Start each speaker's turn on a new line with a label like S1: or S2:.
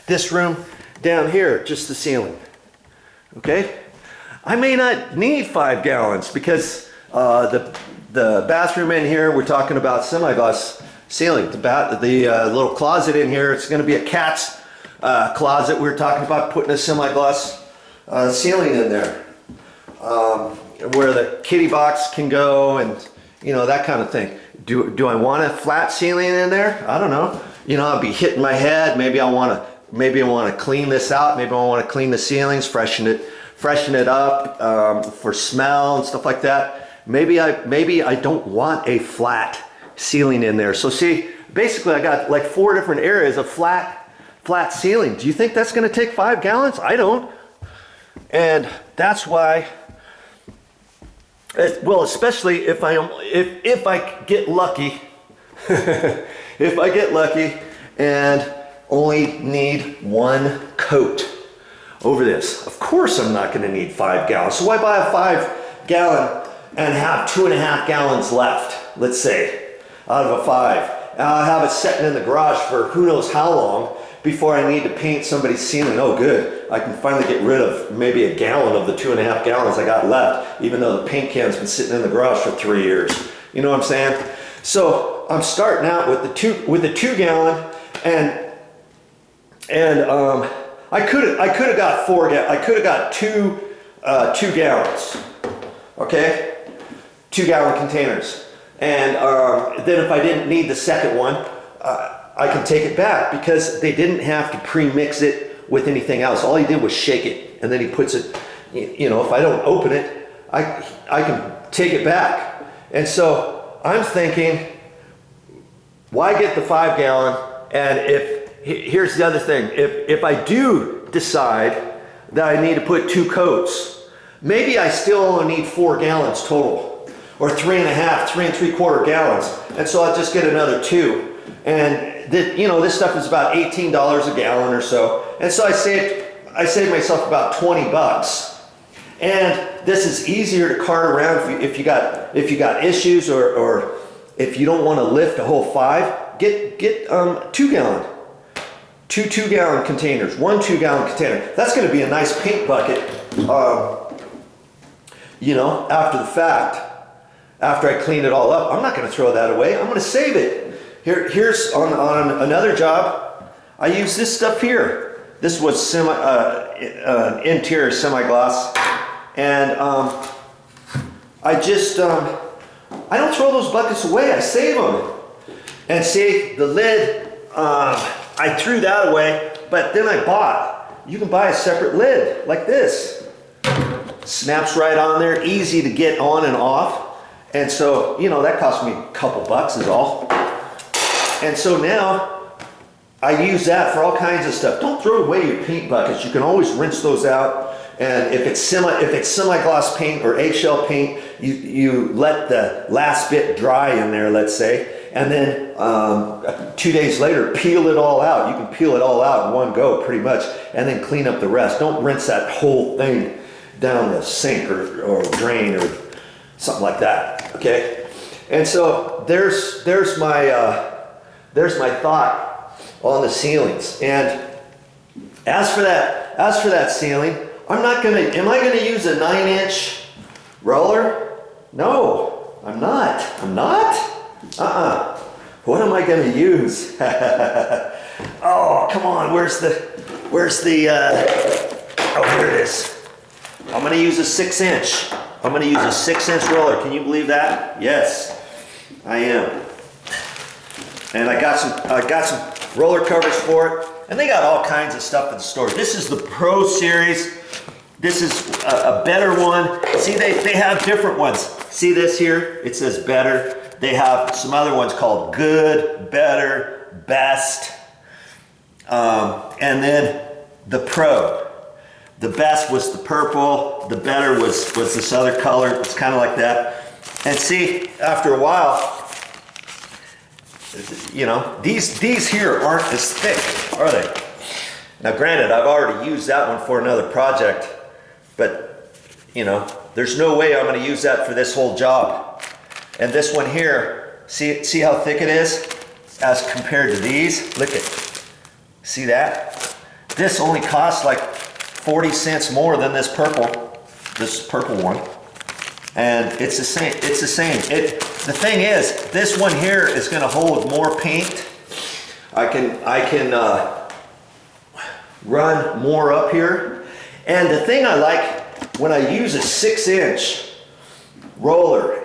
S1: this room down here, just the ceiling. Okay? I may not need 5 gallons because the bathroom in here, we're talking about semi-gloss ceiling. The little closet in here, it's going to be a cat's closet. We're talking about putting a semi-gloss ceiling in there, where the kitty box can go, and you know, that kind of thing. Do I want a flat ceiling in there? I don't know. You know, I'll be hitting my head. Maybe I want to clean this out. Maybe I want to clean the ceilings, freshen it up for smell and stuff like that. Maybe I don't want a flat ceiling in there. So see, basically I got like 4 different areas of flat ceiling. Do you think that's going to take 5 gallons? I don't. And that's why, well, especially if I get lucky, if I get lucky and only need 1 coat over this. Of course I'm not going to need 5 gallons. So why buy a 5 gallon and have 2.5 gallons left, let's say, out of a 5. And I'll have it sitting in the garage for who knows how long before I need to paint somebody's ceiling. Oh good, I can finally get rid of maybe a gallon of the 2.5 gallons I got left, even though the paint can's been sitting in the garage for 3 years. You know what I'm saying? So I'm starting out with the 2 gallon, and I could have got 4 gallons. I could have got 2 gallons. Okay, 2 gallon containers. And then if I didn't need the second one, I can take it back because they didn't have to pre-mix it with anything else. All he did was shake it, and then he puts it, you know, if I don't open it, I can take it back. And so I'm thinking, why get the 5 gallon? And here's the other thing, if I do decide that I need to put 2 coats, maybe I still only need 4 gallons total, or 3.5, 3 3/4 gallons. And so I'll just get another 2. And you know, this stuff is about $18 a gallon or so. And so I saved myself about 20 bucks. And this is easier to cart around if you got issues, or if you don't want to lift a whole 5, get 2 gallon. 2 2-gallon containers, 1 2-gallon container. That's going to be a nice paint bucket, you know, after the fact. After I clean it all up, I'm not going to throw that away. I'm going to save it. Here's on another job, I use this stuff here. This was interior semi-gloss, and I just I don't throw those buckets away. I save them. And see, the lid, I threw that away, but then you can buy a separate lid like this. Snaps right on there, easy to get on and off. And so, you know, that cost me a couple bucks is all. And so now I use that for all kinds of stuff. Don't throw away your paint buckets. You can always rinse those out. And if it's semi-gloss paint or eggshell paint, you let the last bit dry in there, let's say, and then 2 days later, peel it all out. You can peel it all out in one go, pretty much, and then clean up the rest. Don't rinse that whole thing down the sink or drain or something like that. Okay, and so there's my thought on the ceilings. And as for that ceiling, am I gonna use a 9-inch roller? No, I'm not. What am I gonna use? Oh, come on, where's the oh, here it is. I'm gonna use a 6-inch. I'm gonna use a 6-inch roller. Can you believe that? Yes, I am. And I got some roller covers for it, and they got all kinds of stuff in the store. This is the Pro Series. This is a better one. See, they have different ones. See this here? It says better. They have some other ones called good, better, best, and then the Pro. The best was the purple. The better was this other color. It's kind of like that. And see, after a while, you know, these here aren't as thick, are they? Now granted, I've already used that one for another project, but you know, there's no way I'm going to use that for this whole job. And this one here, see how thick it is as compared to these? Look at, see that? This only costs like 40 cents more than this purple one. And it's the same, it's the same. The thing is, this one here is gonna hold more paint. I can run more up here. And the thing I like, when I use a 6-inch roller,